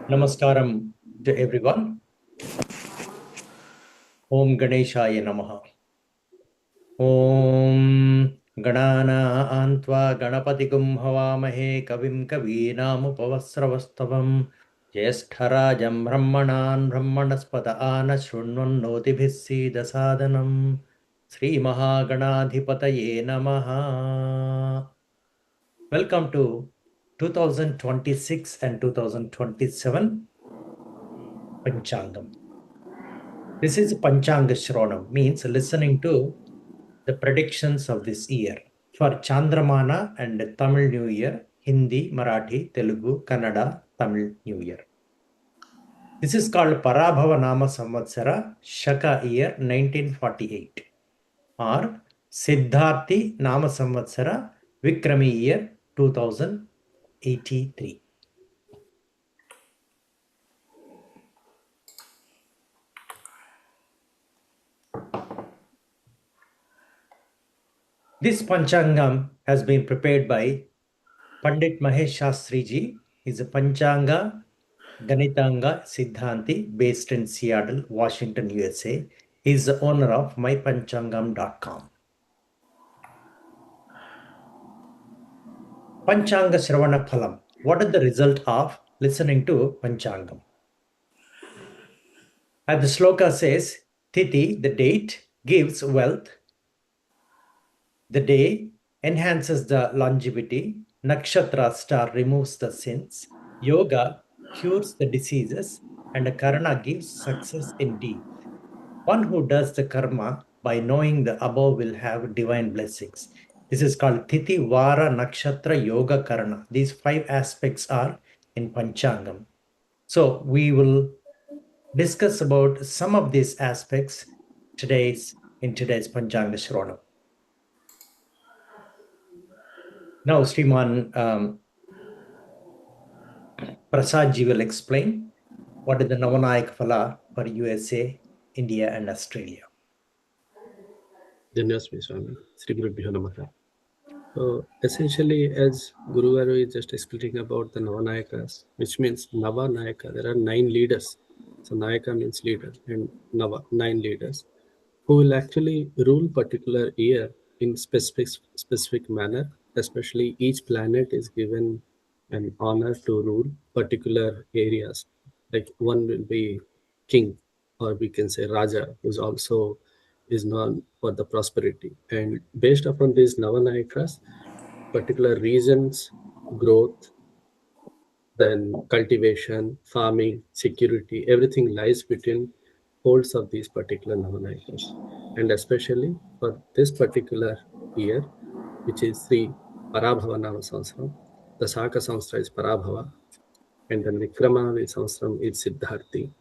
Namaskaram to everyone. Om Ganeshaya Namaha. Om Ganana Ganapatikum Havamahe Kavim Kavinamupavasravastavam Jyeshtarajam Brahmanan Brahmanaspata Anashrunvan Notibhissi Dasadanam Sri Mahaganadhipataye Namaha. Welcome to 2026 and 2027 Panchangam. This is Panchang Shravanam, means listening to the predictions of this year. For Chandramana and Tamil New Year, Hindi, Marathi, Telugu, Kannada, Tamil New Year. This is called Paraabhava Nama Samvatsara, Shaka year 1948, or Siddharthi Nama Samvatsara, Vikrami year 2083. This Panchangam has been prepared by Pandit Mahesh Shastri ji. Is a Panchanga Ganitanga Siddhanti based in Seattle, Washington, USA. He is the owner of mypanchangam.com. Panchanga Shravana Phalam. What is the result of listening to Panchangam? As the sloka says, Tithi, the date, gives wealth. The day enhances the longevity. Nakshatra star removes the sins. Yoga cures the diseases. And Karna gives success indeed. One who does the karma by knowing the above will have divine blessings. This is called Tithi, Vara, Nakshatra, Yoga, Karna. These 5 aspects are in Panchangam. So we will discuss about some of these aspects in today's Panchanga Shravanam. Now, Sriman Prasad ji will explain what is the Navanayak Phala for USA, India, and Australia. Dhanyasmi Swami, Sri Gurubhyo Namaha. So essentially, as Guru Garu is just explaining about the Navanayakas, which means Nava Nayaka, there are 9 leaders. So Nayaka means leader, and Nava, 9 leaders, who will actually rule particular year in specific manner. Especially each planet is given an honor to rule particular areas. Like one will be king, or we can say Raja, who's also is known for the prosperity. And based upon these Navanayakas, particular regions, growth, then cultivation, farming, security, everything lies between holds of these particular Navanayakas. And especially for this particular year, which is the Paraabhava Nama Samvatsara, the Saka Samvatsara is Paraabhava, and then Vikrama Samvatsara is Siddharthi.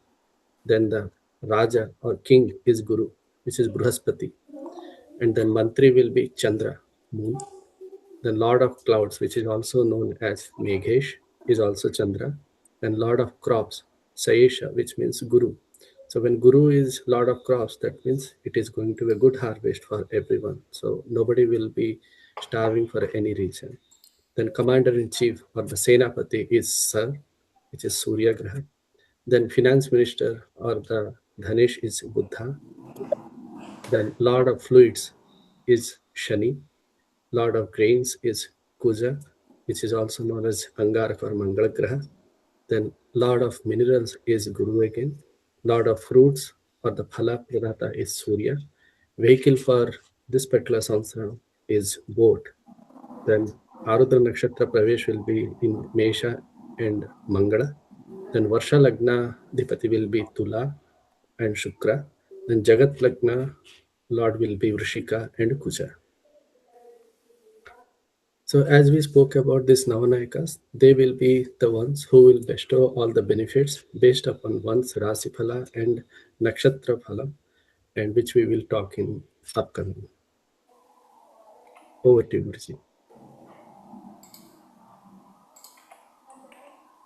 Then the Raja or king is Guru, which is Bruhaspati. And then Mantri will be Chandra, moon. The Lord of Clouds, which is also known as Meghesh, is also Chandra. And Lord of Crops, Sayesha, which means Guru. So when Guru is Lord of Crops, that means it is going to be a good harvest for everyone. So nobody will be starving for any reason. Then Commander-in-Chief or the Senapati is Sar, which is Surya Graha. Then Finance Minister or the Dhanesh is Buddha. Then Lord of Fluids is Shani. Lord of Grains is Kuja, which is also known as Angaraka or Mangalagraha. Then Lord of Minerals is Guru again. Lord of Fruits or the Phala Pradata is Surya. Vehicle for this particular samsara is boat. Then Arudra Nakshatra Pravesh will be in Mesha and Mangala. Then Varsha Lagna Dipati will be Tula and Shukra. Then Jagat Lagna Lord will be Vrishika and Kuja. So as we spoke about these Navanayakas, they will be the ones who will bestow all the benefits based upon one's Rasi Phala and Nakshatra Phala, and which we will talk in upcoming. Over to you, Guruji.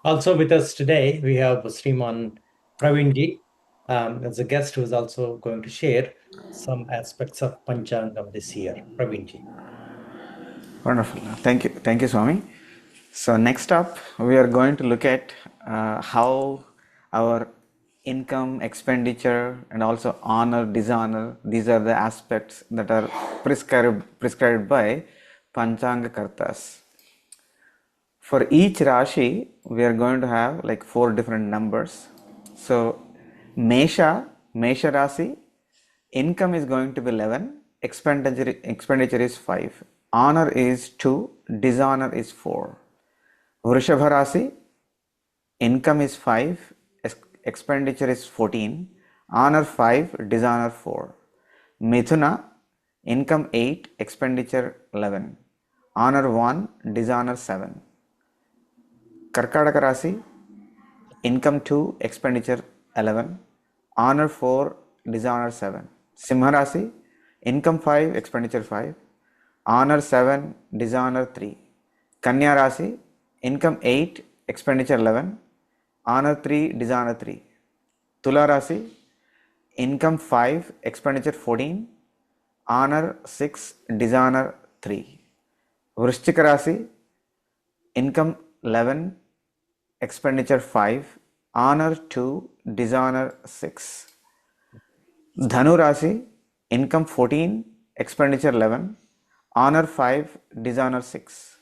Also with us today, we have Sriman Pravinji as a guest who is also going to share some aspects of Panchangam this year. Pravinji. Wonderful. Thank you, Swami. So next up, we are going to look at how our income, expenditure, and also honor, dishonor, these are the aspects that are prescribed by Panchanga Kartas. For each Rashi, we are going to have like four different numbers. So, Mesha Rasi, income is going to be 11, expenditure is 5, honor is 2, dishonor is 4. Vrishabha Rasi, income is 5, expenditure is 14, honor 5, dishonor 4. Mithuna, income 8, expenditure 11, honor 1, dishonor 7. Karkataka Rasi, income 2, expenditure 11, honor 4, dishonor 7. Simha Rasi, income 5, expenditure 5, honor 7, dishonor 3. Kanya Rasi, income 8, expenditure 11, honor 3, dishonor 3. Tula Rasi, income 5, expenditure 14, honor 6, dishonor 3. Vrishchika Rasi, income 11, expenditure 5, honor 2, dishonor 6. Dhanu Rasi, income 14, expenditure 11, honor 5, dishonor 6.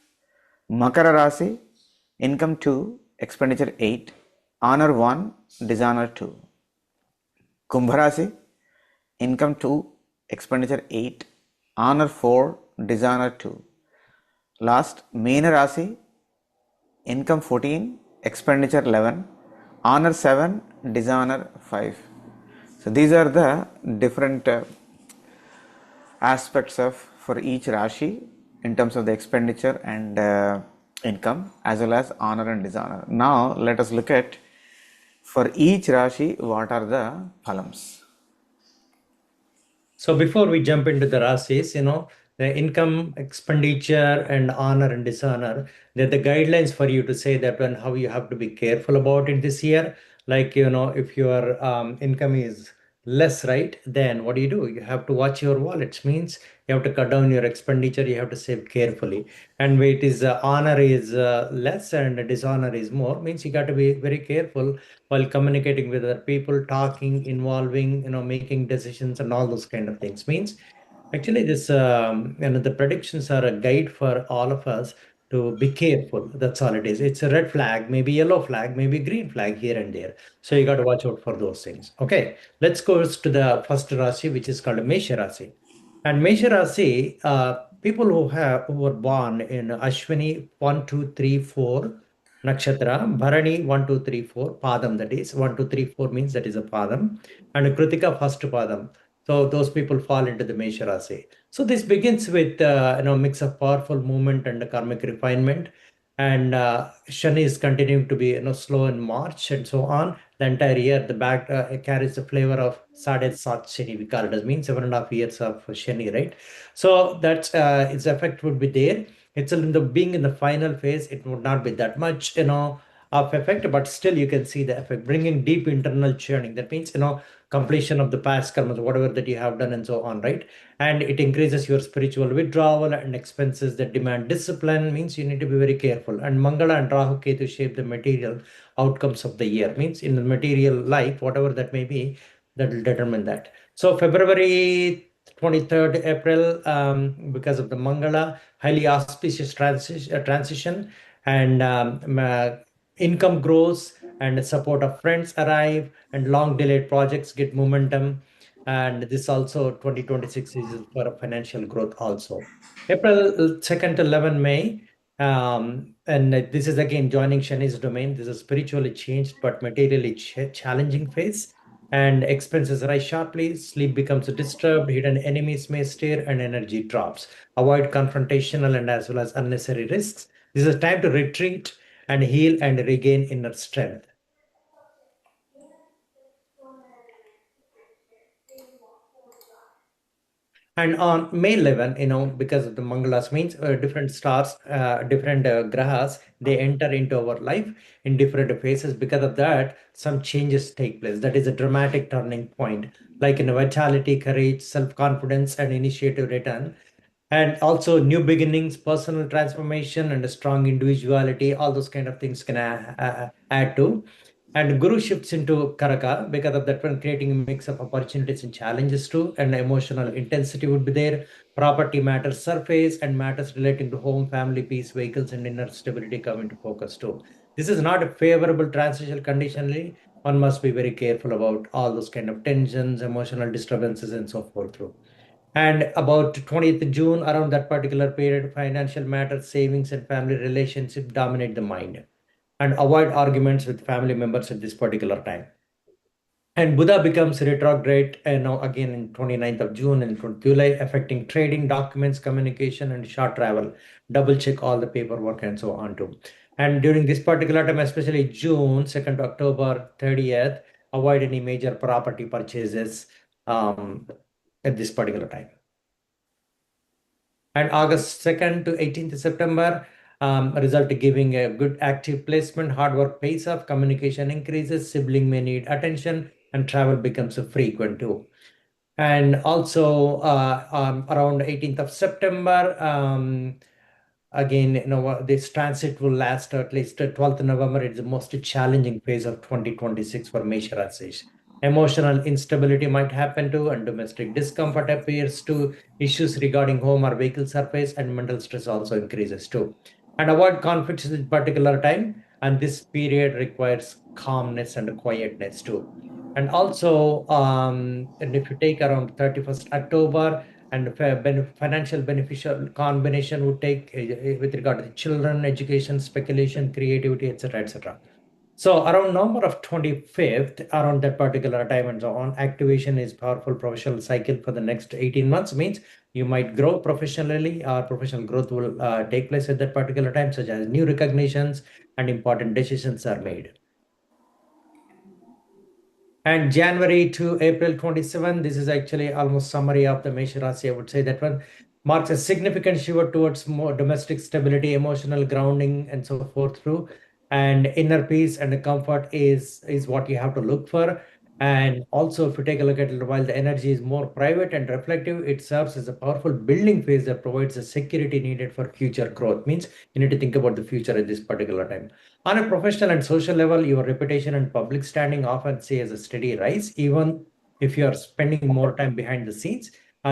Makara Rasi, income 2, expenditure 8, honor 1, dishonor 2. Kumbha Rasi, income 2, expenditure 8, honor 4, dishonor 2. Last, Meena Rasi, income 14, expenditure 11, honor 7, dishonor 5. So these are the different aspects of for each Rashi in terms of the expenditure and income as well as honor and dishonor. Now let us look at for each Rashi what are the phalams. So before we jump into the rasis, the income, expenditure, and honor and dishonor, they're the guidelines for you to say that when how you have to be careful about it this year. Like, if your income is less, right, then what do? You have to watch your wallets. Means you have to cut down your expenditure. You have to save carefully. And when it is honor is less and dishonor is more, means you got to be very careful while communicating with other people, talking, involving, making decisions and all those kind of things. Means actually this, the predictions are a guide for all of us to be careful. That's all it is. It's a red flag, maybe yellow flag, maybe green flag here and there. So you got to watch out for those things. Okay, let's go to the first Rasi, which is called Mesha Rasi. And Mesha Rasi, people who were born in Ashwini 1, 2, 3, 4 nakshatra, Bharani 1, 2, 3, 4 Padam, that is 1, 2, 3, 4 means that is a Padam, and Kritika first Padam. So those people fall into the Mesha Rasi. So this begins with mix of powerful movement and karmic refinement, and Shani is continuing to be slow in March and so on. The entire year, the back carries the flavor of Sade Sat Shani. We call it as means 7.5 years of Shani, right? So that's its effect would be there. It's in the being in the final phase, it would not be that much, of effect, but still you can see the effect, bringing deep internal churning. That means, completion of the past karmas, whatever that you have done and so on, right? And it increases your spiritual withdrawal and expenses that demand discipline. Means you need to be very careful. And Mangala and Rahu Ketu shape the material outcomes of the year. Means in the material life, whatever that may be, that will determine that. So February 23rd April, because of the Mangala, highly auspicious transition, and income grows and support of friends arrive and long delayed projects get momentum. And this also 2026 is for a financial growth also. April 2nd to 11 May, and this is again joining Shani's domain. This is spiritually changed but materially challenging phase, and expenses rise sharply, sleep becomes disturbed, hidden enemies may stare, and energy drops. Avoid confrontational and as well as unnecessary risks. This is a time to retreat and heal and regain inner strength. And on May 11, because of the Mangalas means different stars, different grahas, they enter into our life in different phases. Because of that, some changes take place. That is a dramatic turning point, like in vitality, courage, self-confidence, and initiative return. And also new beginnings, personal transformation, and a strong individuality, all those kind of things can add to. And Guru shifts into Karaka because of that one, creating a mix of opportunities and challenges too, and emotional intensity would be there. Property matters surface, and matters relating to home, family, peace, vehicles, and inner stability come into focus too. This is not a favorable transitional conditionally. One must be very careful about all those kind of tensions, emotional disturbances, and so forth through. And about 20th June, around that particular period, financial matters, savings, and family relationship dominate the mind. And avoid arguments with family members at this particular time. And Buddha becomes retrograde now again in 29th of June and 20th July, affecting trading, documents, communication, and short travel. Double check all the paperwork and so on too. And during this particular time, especially June 2nd to October 30th, avoid any major property purchases at this particular time. And August 2nd to 18th September, result giving a good active placement, hard work pays off, communication increases, sibling may need attention, and travel becomes a frequent too. And also around 18th of September, again, this transit will last at least 12th November. It's the most challenging phase of 2026 for Mesha Rashi. Emotional instability might happen too, and domestic discomfort appears too. Issues regarding home or vehicle surface and mental stress also increases too. And avoid conflicts at this particular time. And this period requires calmness and quietness too. And also, and if you take around 31st October, and financial beneficial combination would take with regard to children, education, speculation, creativity, etc., etc. So around November of 25th, around that particular time and so on, activation is powerful professional cycle for the next 18 months. Means you might grow professionally, or professional growth will take place at that particular time, such as new recognitions and important decisions are made. And January to April 27, this is actually almost summary of the Mesha Rasi. I would say that one marks a significant shift towards more domestic stability, emotional grounding, and so forth through. And inner peace and comfort is what you have to look for. And also, if you take a look at it, while the energy is more private and reflective, it serves as a powerful building phase that provides the security needed for future growth. Means you need to think about the future at this particular time. On a professional and social level, your reputation and public standing often see as a steady rise, even if you are spending more time behind the scenes.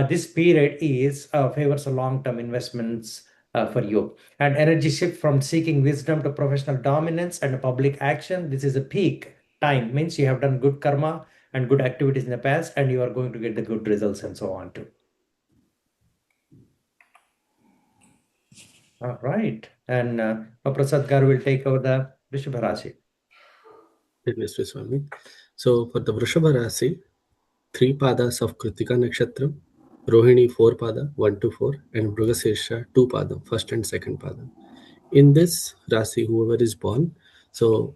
This period is favors a long-term investments for you. And energy shift from seeking wisdom to professional dominance and public action. This is a peak time. Means you have done good karma and good activities in the past, and you are going to get the good results and so on too. All right. And Prasad Garu will take over the Vrishabha Rashi. Yes, Swami. So for the Vrishabha Rasi, 3 padas of Kritika Nakshatra, Rohini 4 pada, 1 to 4, and Mrugasesha 2 pada, first and second pada. In this Rasi, whoever is born, so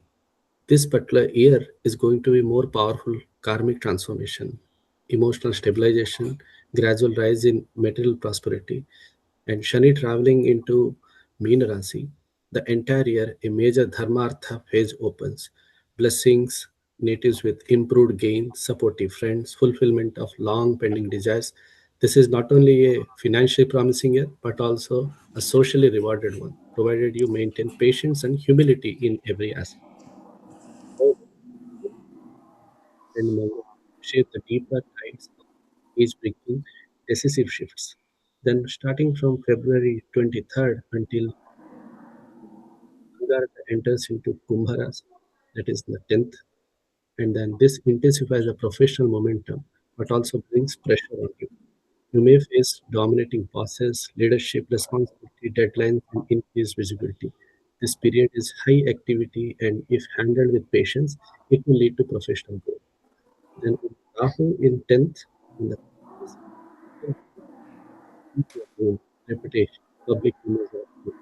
this particular year is going to be more powerful karmic transformation, emotional stabilization, gradual rise in material prosperity, and Shani traveling into Meena Rasi. The entire year, a major Dharmartha phase opens. Blessings, natives with improved gain, supportive friends, fulfillment of long pending desires. This is not only a financially promising year, but also a socially rewarded one, provided you maintain patience and humility in every aspect. And Mangal shape the deeper tides of age-breaking decisive shifts. Then, starting from February 23rd until Angaraka enters into Kumbharas, that is the 10th, and then this intensifies the professional momentum but also brings pressure on you. You may face dominating bosses, leadership responsibility, deadlines, and increased visibility. This period is high activity, and if handled with patience, it will lead to professional growth. Then Rahu in 10th, in the name, reputation, public image of you,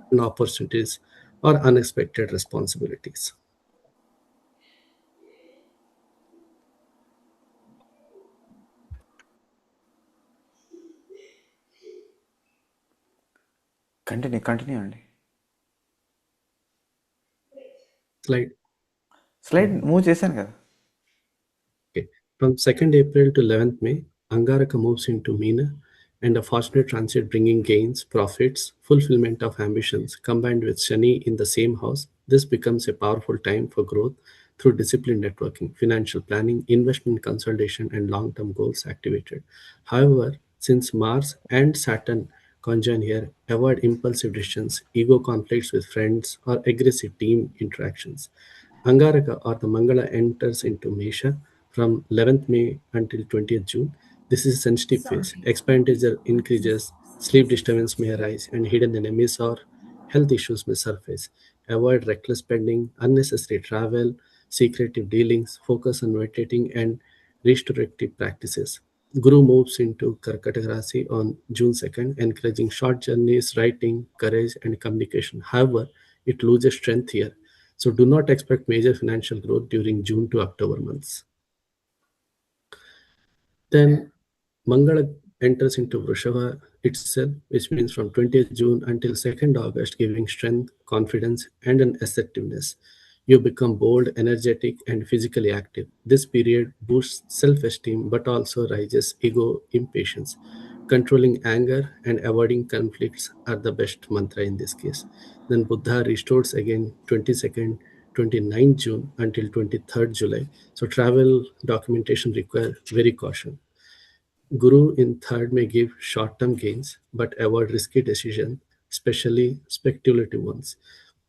sudden opportunities, or unexpected responsibilities. Continue అండి. Slide. Slide move చేశాను కదా. Okay. From 2nd April to 11th May, Angaraka moves into Meena, and a fortunate transit bringing gains, profits, fulfillment of ambitions. Combined with Shani in the same house, this becomes a powerful time for growth through disciplined networking, financial planning, investment consolidation, and long term goals activated. However, since Mars and Saturn conjoin here, avoid impulsive decisions, ego conflicts with friends, or aggressive team interactions. Angaraka or the Mangala enters into Mesha from 11th May until 20th June. This is a sensitive phase. Expenditure increases, sleep disturbance may arise, and hidden enemies or health issues may surface. Avoid reckless spending, unnecessary travel, secretive dealings, focus on meditating and restorative practices. Guru moves into Karkataka Rasi on June 2nd, encouraging short journeys, writing, courage, and communication. However, it loses strength here. So do not expect major financial growth during June to October months. Then Mangala enters into Vrishava itself, which means from 20th June until 2nd August, giving strength, confidence, and an assertiveness. You become bold, energetic, and physically active. This period boosts self esteem but also raises ego impatience. Controlling anger and avoiding conflicts are the best mantra in this case. Then Buddha restores again 22nd, 29th June until 23rd July. So travel documentation require very caution. Guru in third may give short-term gains, but avoid risky decisions, especially speculative ones.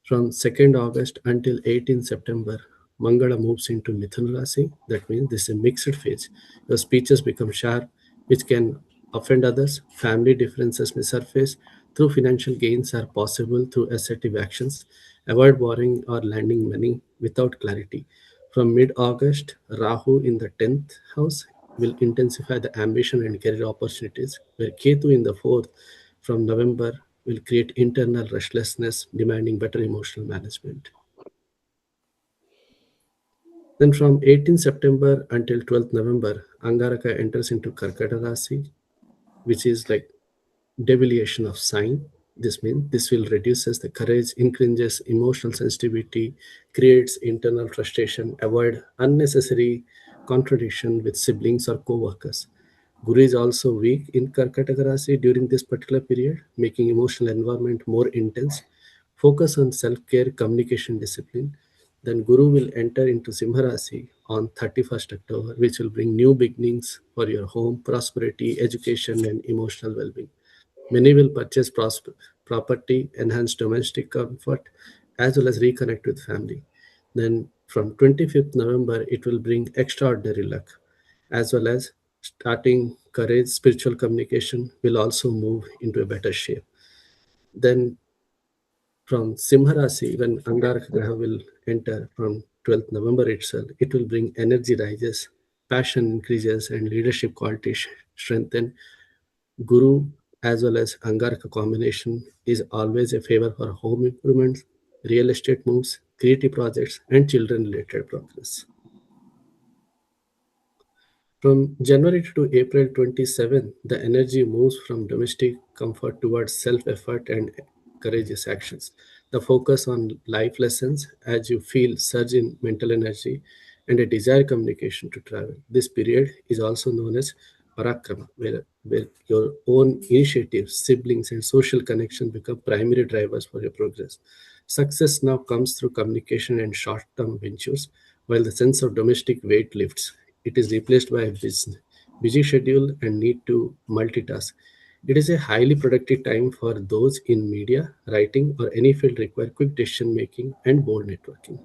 From 2nd August until 18th September, Mangala moves into Mithun Rasi. That means this is a mixed phase. Your speeches become sharp, which can offend others. Family differences may surface. Through financial gains are possible through assertive actions. Avoid borrowing or lending money without clarity. From mid August, Rahu in the 10th house will intensify the ambition and career opportunities, where Ketu in the 4th from November will create internal restlessness, demanding better emotional management. Then from 18th September until 12th November, Angaraka enters into Karkata Rasi, which is like deviation of sign. This means this will reduces the courage, increases emotional sensitivity, creates internal frustration, avoid unnecessary contradiction with siblings or co-workers. Guru is also weak in Karkataka Rasi during this particular period, making emotional environment more intense. Focus on self-care, communication, discipline. Then Guru will enter into Simha Rasi on 31st October, which will bring new beginnings for your home, prosperity, education, and emotional well-being. Many will purchase property, enhance domestic comfort, as well as reconnect with family. Then from 25th November, it will bring extraordinary luck, as well as starting courage, spiritual communication will also move into a better shape. Then from Simha Rasi, when Angaraka Graha will enter from 12th November itself, it will bring energy rises, passion increases, and leadership qualities strengthen. Guru as well as Angaraka combination is always a favor for home improvements, real estate moves, creative projects, and children related progress. From January to April 27, the energy moves from domestic comfort towards self effort and courageous actions. The focus on life lessons as you feel surge in mental energy and a desire communication to travel. This period is also known as Parakrama, where your own initiatives, siblings, and social connection become primary drivers for your progress. Success now comes through communication and short term ventures, while the sense of domestic weight lifts. It is replaced by a busy schedule and need to multitask. It is a highly productive time for those in media, writing, or any field require quick decision making and bold networking.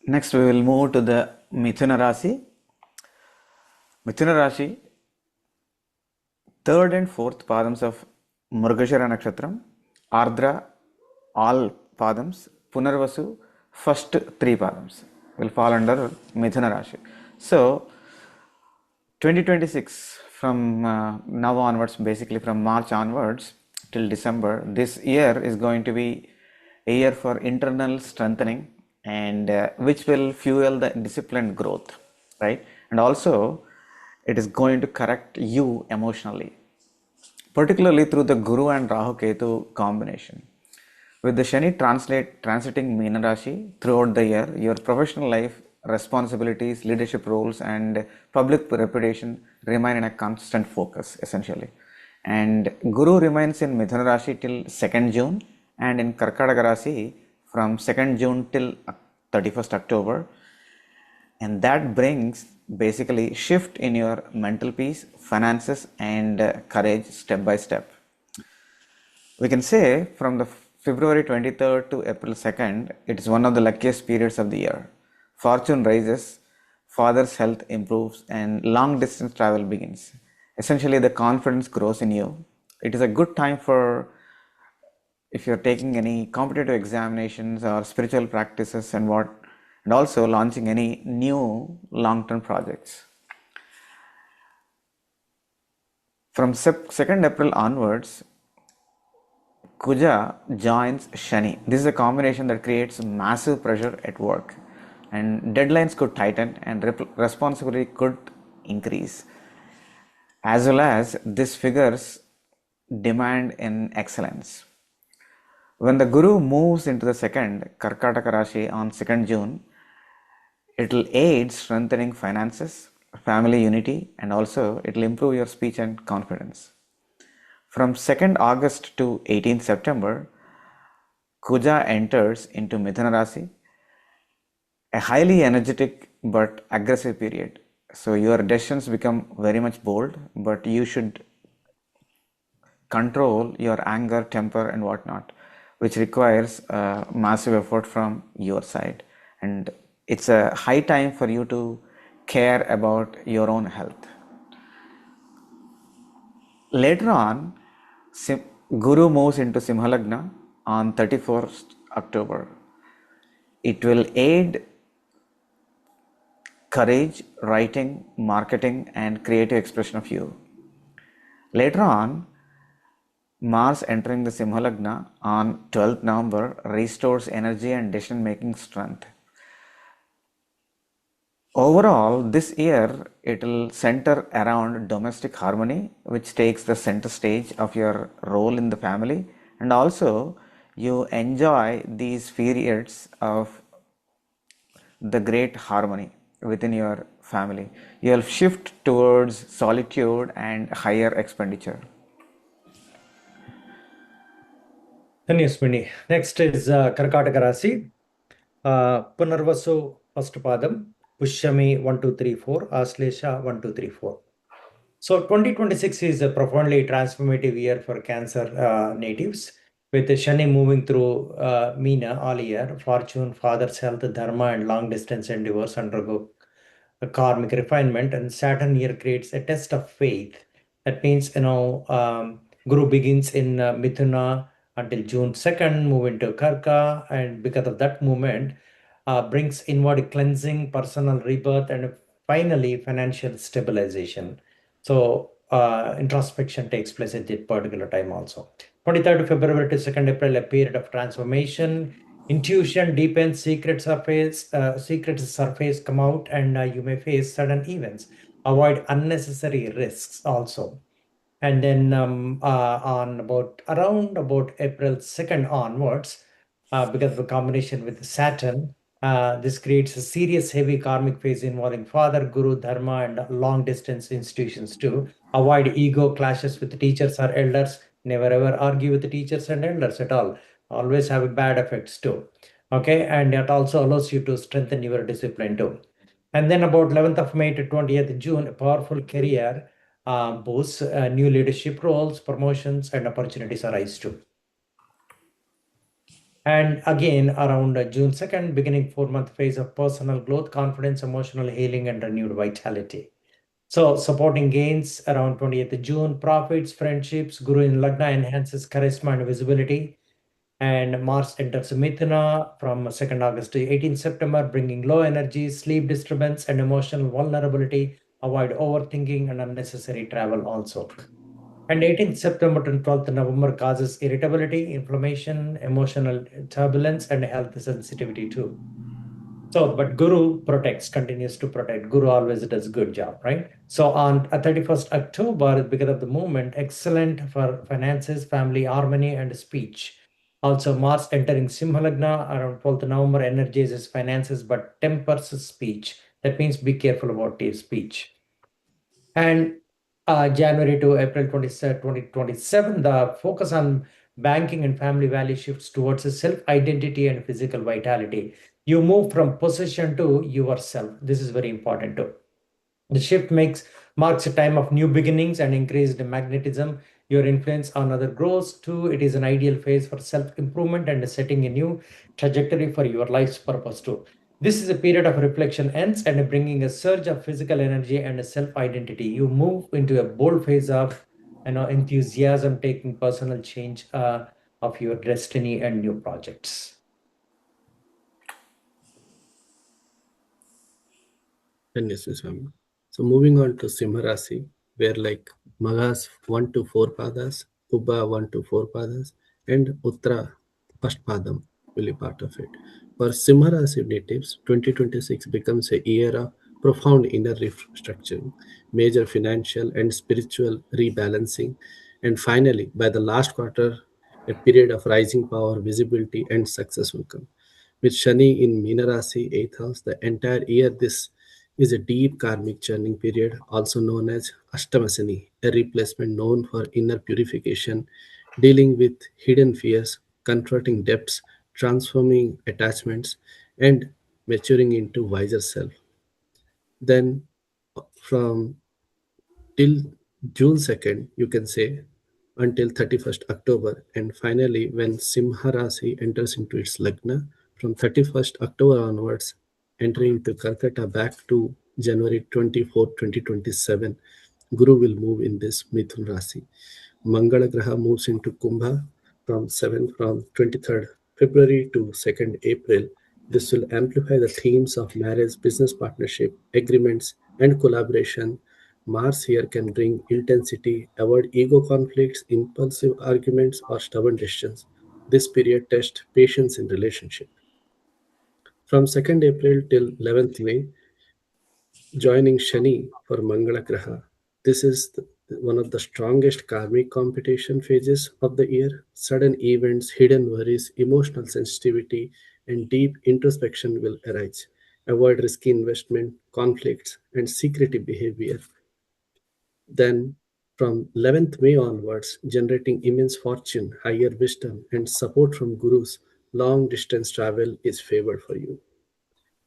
Next, we will move to the Mithuna Rasi. Mithuna Rashi, third and fourth padams of Murgashira Nakshatram, Ardra, all padams, Punarvasu, first three padams will fall under Mithuna Rashi. So, 2026 from now onwards, basically from March onwards till December, this year is going to be a year for internal strengthening and which will fuel the disciplined growth, right? And also, it is going to correct you emotionally, particularly through the Guru and Rahu Ketu combination, With the Shani transiting Meena Rashi throughout the year, your professional life, responsibilities, leadership roles, and public reputation remain in a constant focus, essentially. And Guru remains in Mithuna Rashi till 2nd June, and in Karkataka Rashi from 2nd June till 31st October. And that brings basically shift in your mental peace, finances, and courage step by step. We can say from the February 23rd to April 2nd, it is one of the luckiest periods of the year. Fortune rises, father's health improves, and long distance travel begins. Essentially, the confidence grows in you. It is a good time for if you're taking any competitive examinations or spiritual practices and also launching any new long-term projects. From 2nd April onwards, Kuja joins Shani. This is a combination that creates massive pressure at work, and deadlines could tighten and responsibility could increase. As well as this figures demand in excellence. When the Guru moves into the second Karkataka Rashi on 2nd June, it will aid strengthening finances, family unity, and also it will improve your speech and confidence. From 2nd August to 18th September, Kuja enters into Mithuna Rasi, a highly energetic but aggressive period. So your decisions become very much bold, but you should control your anger, temper, and whatnot, which requires massive effort from your side. And it's a high time for you to care about your own health. Later on, Guru moves into Simhalagna on 31st October. It will aid courage, writing, marketing, and creative expression of you. Later on, Mars entering the Simhalagna on 12th November restores energy and decision making strength. Overall, this year it will center around domestic harmony, which takes the center stage of your role in the family, and also you enjoy these periods of the great harmony within your family. You'll shift towards solitude and higher expenditure. Yasmini. Next is Karkataka Rasi. Punarvasu first padam, Pushyami 1, 2, 3, 4, Aslesha 1, 2, 3, 4. So 2026 is a profoundly transformative year for Cancer natives, with Shani moving through Meena all year. Fortune, father's health, dharma, and long distance endeavors undergo a karmic refinement, and Saturn here creates a test of faith. That means, Guru begins in Mithuna until June 2nd, move into Karka, and because of that movement, brings inward cleansing, personal rebirth, and finally financial stabilization. So introspection takes place at that particular time also. 23rd February to 2nd April, a period of transformation. Intuition deepens, secrets surface come out, and you may face sudden events. Avoid unnecessary risks also. And then on around about April 2nd onwards, because of the combination with Saturn, this creates a serious heavy karmic phase involving father, guru, dharma, and long distance institutions too. Avoid ego clashes with teachers or elders. Never ever argue with the teachers and elders at all. Always have bad effects too. Okay, and it also allows you to strengthen your discipline too. And then about 11th of May to 20th June, a powerful career boosts, new leadership roles, promotions, and opportunities arise too. And again, around June 2nd, beginning 4-month phase of personal growth, confidence, emotional healing, and renewed vitality. So supporting gains around 20th June, profits, friendships, Guru in Lagna enhances charisma and visibility. And Mars enters Mithuna from 2nd August to 18th September, bringing low energy, sleep disturbance, and emotional vulnerability. Avoid overthinking and unnecessary travel also. And 18th September to 12th November causes irritability, inflammation, emotional turbulence, and health sensitivity too. So, but Guru protects, continues to protect. Guru always does a good job, right? So on 31st October, because of the movement, excellent for finances, family harmony, and speech. Also, Mars entering Simhalagna around 12th November energizes finances but tempers speech. That means be careful about your speech. And January to April 2027, the focus on banking and family value shifts towards a self identity and physical vitality. You move from possession to yourself. This is very important too. The shift marks a time of new beginnings and increased magnetism. Your influence on other grows too. It is an ideal phase for self-improvement and setting a new trajectory for your life's purpose too. This is a period of reflection ends and bringing a surge of physical energy and a self-identity. You move into a bold phase of enthusiasm, taking personal change of your destiny and new projects. And yes, Miss Swami. So moving on to Simha Rasi, where like Maghas 1 to 4 padas, Ubba 1 to 4 padas, and Uttra first padam will be part of it. For Simha Rasi natives, 2026 becomes a year of profound inner restructuring, major financial and spiritual rebalancing, and finally, by the last quarter, a period of rising power, visibility, and success will come. With Shani in Meena Rasi, 8th house, the entire year this is a deep karmic churning period, also known as Ashtamasani, a replacement known for inner purification, dealing with hidden fears, confronting depths, transforming attachments, and maturing into wiser self. Then, from till June 2nd, you can say, until 31st October. And finally, when Simha Rasi enters into its Lagna, from 31st October onwards, entering into Karkata back to January 24, 2027, Guru will move in this Mithun Rasi. Mangala Graha moves into Kumbha from 23rd February to 2nd April. This will amplify the themes of marriage, business partnership, agreements, and collaboration. Mars here can bring intensity, avoid ego conflicts, impulsive arguments, or stubborn decisions. This period tests patience in relationship. From 2nd April till 11th May, joining Shani for Mangala Graha. This is one of the strongest karmic competition phases of the year. Sudden events, hidden worries, emotional sensitivity, and deep introspection will arise. Avoid risky investment, conflicts, and secretive behavior. Then, from 11th May onwards, generating immense fortune, higher wisdom, and support from gurus, long distance travel is favored for you.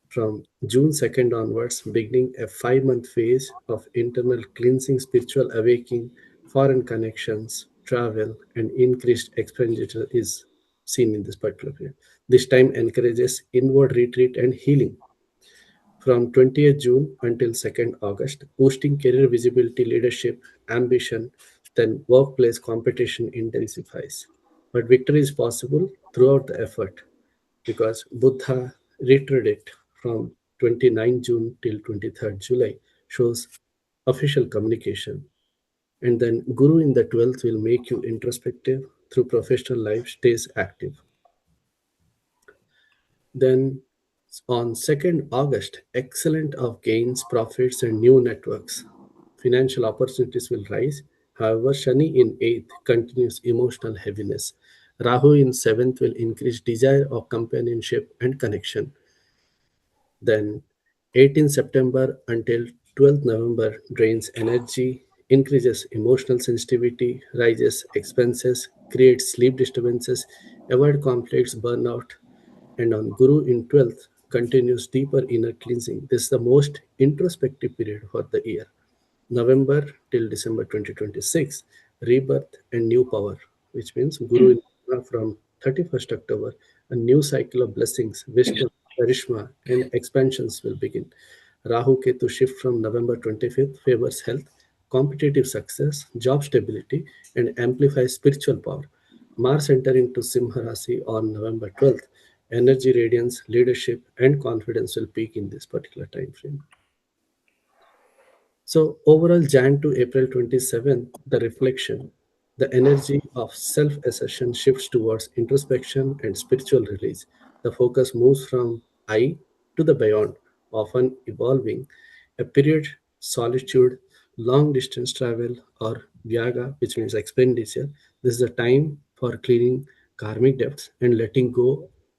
From June 2nd onwards, beginning a 5 month phase of internal cleansing, spiritual awakening, foreign connections, travel, and increased expenditure is seen in this particular period. This time encourages inward retreat and healing. From 20th June until 2nd August, boosting career visibility, leadership, ambition, then workplace competition intensifies. But victory is possible throughout the effort because Buddha reiterated it from 29 June till 23rd July, shows official communication. And then Guru in the 12th will make you introspective through professional life, stays active. Then on 2nd August, excellent of gains, profits, and new networks. Financial opportunities will rise. However, Shani in 8th continues emotional heaviness. Rahu in 7th will increase desire of companionship and connection. Then 18 September until 12th November drains energy, increases emotional sensitivity, rises expenses, creates sleep disturbances, avoid conflicts, burnout, and on Guru in 12th continues deeper inner cleansing. This is the most introspective period for the year. November till December 2026, rebirth and new power, which means Guru in from 31st October, a new cycle of blessings, wisdom, charisma, and expansions will begin. Rahu Ketu shift from November 25th favors health, competitive success, job stability, and amplifies spiritual power. Mars enter into Simha Rasi on November 12th. Energy, radiance, leadership, and confidence will peak in this particular time frame. So overall, Jan to April 27, the reflection, the energy of self-assertion shifts towards introspection and spiritual release. The focus moves from I to the beyond, often evolving a period solitude, long distance travel, or vyaga, which means expenditure. This is a time for cleaning karmic debts and letting go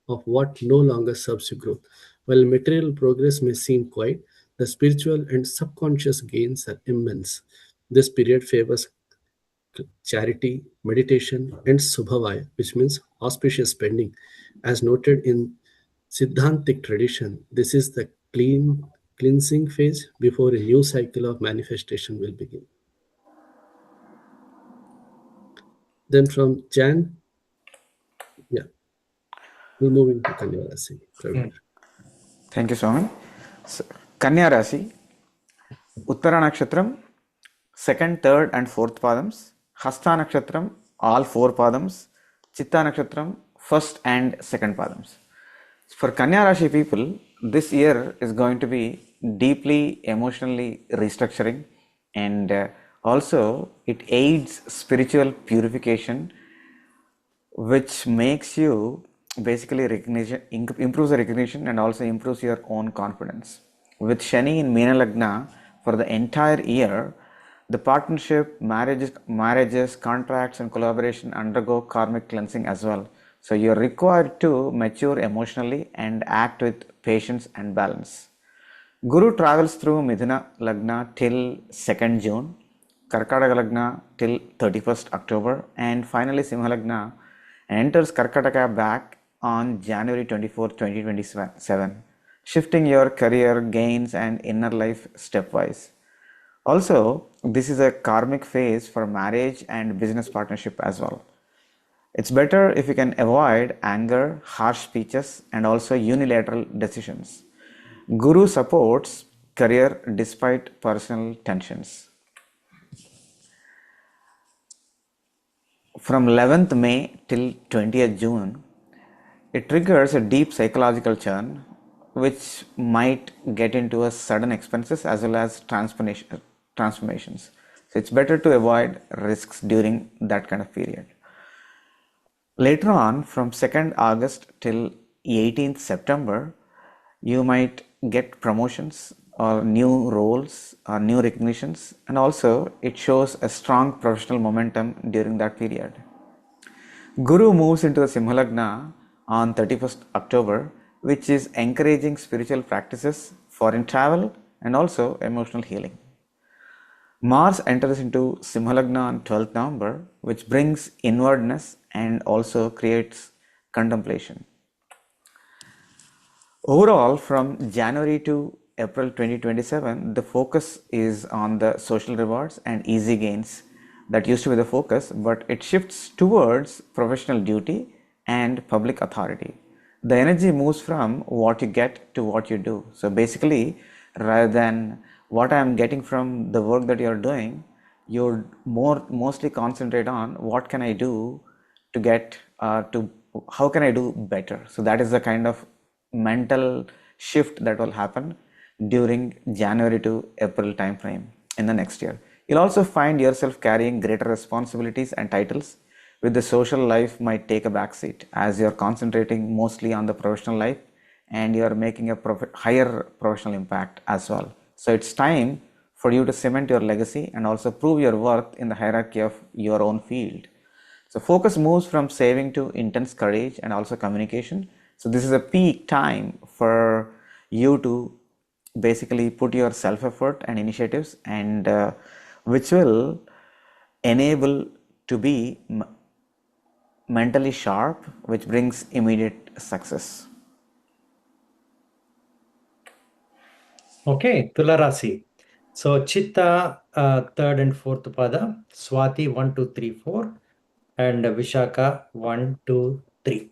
of what no longer serves you growth. While material progress may seem quiet, the spiritual and subconscious gains are immense. This period favors charity, meditation, and subhavaya, which means auspicious spending. As noted in Siddhantic tradition, this is the cleansing phase before a new cycle of manifestation will begin. Then from Jan, yeah, we'll move into Kanya Rasi. Praveen. Thank you, Swamin. So, Kanya Rasi, Uttara Nakshatram, second, third, and fourth padams. Hasta Nakshatram, all four padams. Chitta Nakshatram, first and second padams. For Kanya Rashi people, this year is going to be deeply emotionally restructuring, and also it aids spiritual purification, which makes you basically recognition, improves the recognition and also improves your own confidence. With Shani in Meena Lagna for the entire year, the partnership, marriages, contracts, and collaboration undergo karmic cleansing as well. So you're required to mature emotionally and act with patience and balance. Guru travels through Midhuna Lagna till 2nd June, Karkataka Lagna till 31st October, and finally Simha Lagna enters Karkataka back on January 24, 2027, shifting your career gains and inner life stepwise. Also, this is a karmic phase for marriage and business partnership as well. It's better if you can avoid anger, harsh speeches, and also unilateral decisions. Guru supports career despite personal tensions. From 11th May till 20th June, it triggers a deep psychological churn which might get into a sudden expenses as well as transformations. So it's better to avoid risks during that kind of period. Later on, from 2nd August till 18th September, you might get promotions or new roles or new recognitions, and also it shows a strong professional momentum during that period. Guru moves into the Simhalagna on 31st October, which is encouraging spiritual practices, foreign travel, and also emotional healing. Mars enters into Simhalagna on 12th November, which brings inwardness and also creates contemplation. Overall, from January to April 2027, the focus is on the social rewards and easy gains. That used to be the focus, but it shifts towards professional duty and public authority. The energy moves from what you get to what you do. So basically, rather than what I am getting from the work that you are doing, you mostly concentrate on what can I do to get to how can I do better. So that is the kind of mental shift that will happen during January to April timeframe in the next year. You'll also find yourself carrying greater responsibilities and titles, with the social life might take a backseat as you're concentrating mostly on the professional life and you're making a higher professional impact as well. So it's time for you to cement your legacy and also prove your worth in the hierarchy of your own field. So focus moves from saving to intense courage and also communication. So this is a peak time for you to basically put your self effort and initiatives, and which will enable to be mentally sharp, which brings immediate success. Okay, Tula Rasi. So Chitta, third and fourth pada, Swati 1, 2, 3, 4, and Vishaka 1, 2, 3.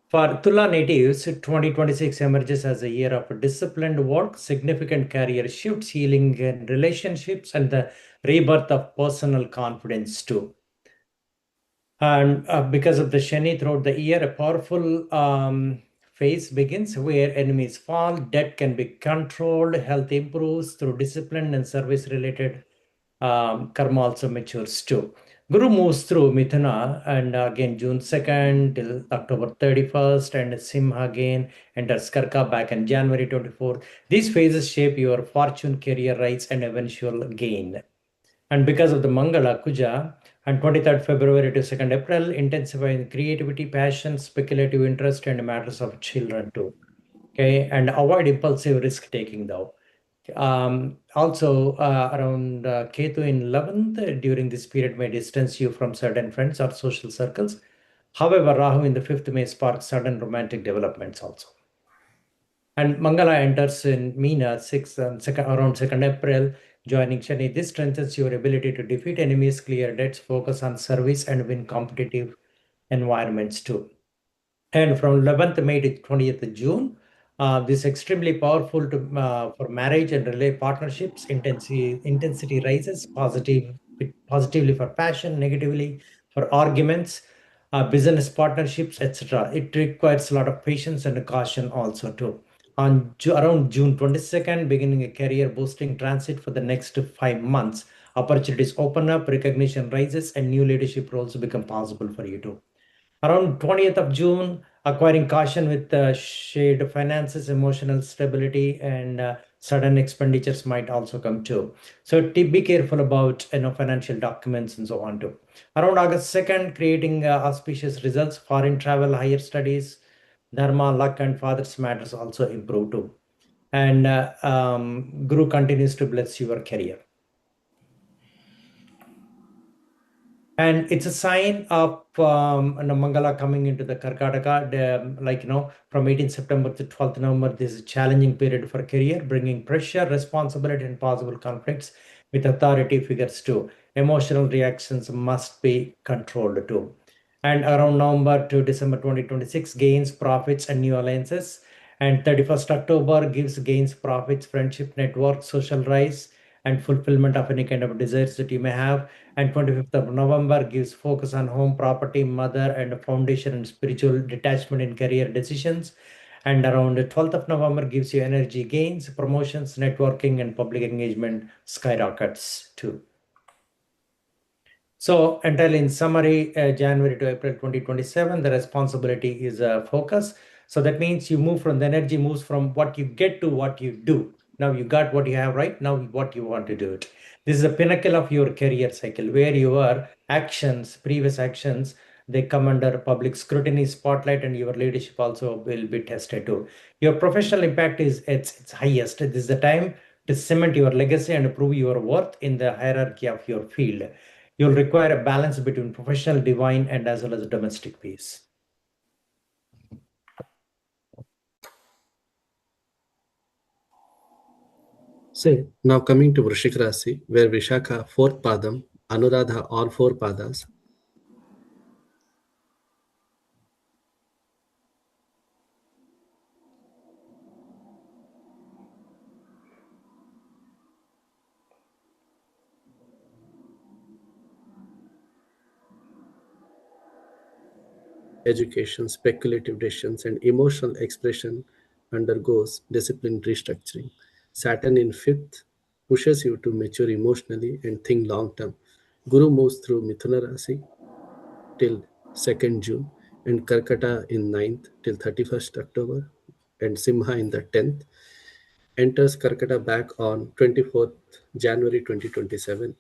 For Tula natives, 2026 emerges as a year of disciplined work, significant career shifts, healing in relationships, and the rebirth of personal confidence too. And because of the Shani throughout the year, a powerful phase begins where enemies fall, debt can be controlled, health improves through discipline, and service related karma also matures too. Guru moves through Mithuna and again June 2nd till October 31st, and Simha again enters Karka back in January 24th. These phases shape your fortune, career rights, and eventual gain. And because of the Mangala Kuja, And 23rd February to 2nd April, intensifying creativity, passion, speculative interest, and matters of children too. Okay, and avoid impulsive risk taking though. Also, around Ketu in 11th, during this period may distance you from certain friends or social circles. However, Rahu in the 5th may spark sudden romantic developments also. And Mangala enters in Meena 6th and around 2nd April, joining Shani. This strengthens your ability to defeat enemies, clear debts, focus on service, and win competitive environments too. And from 11th May to 20th June, this is extremely powerful for marriage and relay partnerships. Intensity rises positively for passion, negatively for arguments, business partnerships, etc. It requires a lot of patience and caution also too. On around June 22nd, beginning a career boosting transit for the next 5 months, opportunities open up, recognition rises, and new leadership roles become possible for you too. Around 20th of June, acquiring caution with shared finances, emotional stability, and sudden expenditures might also come too. So be careful about financial documents and so on too. Around August 2nd, creating auspicious results, foreign travel, higher studies, dharma, luck, and father's matters also improve too. And Guru continues to bless your career. And it's a sign of Mangala coming into the Karkataka, from 18 September to 12th November. This is a challenging period for career, bringing pressure, responsibility, and possible conflicts with authority figures too. Emotional reactions must be controlled too. And around November to December 2026, gains, profits, and new alliances. And 31st October gives gains, profits, friendship, network, social rise, and fulfillment of any kind of desires that you may have. And 25th of November gives focus on home, property, mother, and foundation and spiritual detachment in career decisions. And around the 12th of November gives you energy gains, promotions, networking, and public engagement skyrockets too. So, entirely in summary, January to April 2027, the responsibility is a focus. So that means you move from the energy moves from what you get to what you do. Now you got what you have right now, what you want to do it. This is a pinnacle of your career cycle where your actions, previous actions, they come under public scrutiny, spotlight, and your leadership also will be tested too. Your professional impact is its highest. This is the time to cement your legacy and prove your worth in the hierarchy of your field. You'll require a balance between professional, divine, and as well as domestic peace. So now coming to Vrishik Rasi, where Vishakha fourth padam, Anuradha all four padas, education, speculative decisions, and emotional expression undergoes disciplined restructuring. Saturn in fifth pushes you to mature emotionally and think long term. Guru moves through Mithuna Rasi till 2nd June, and Karkata in ninth till 31st October, and Simha in the 10th. Enters Karkata back on 24th January 2027,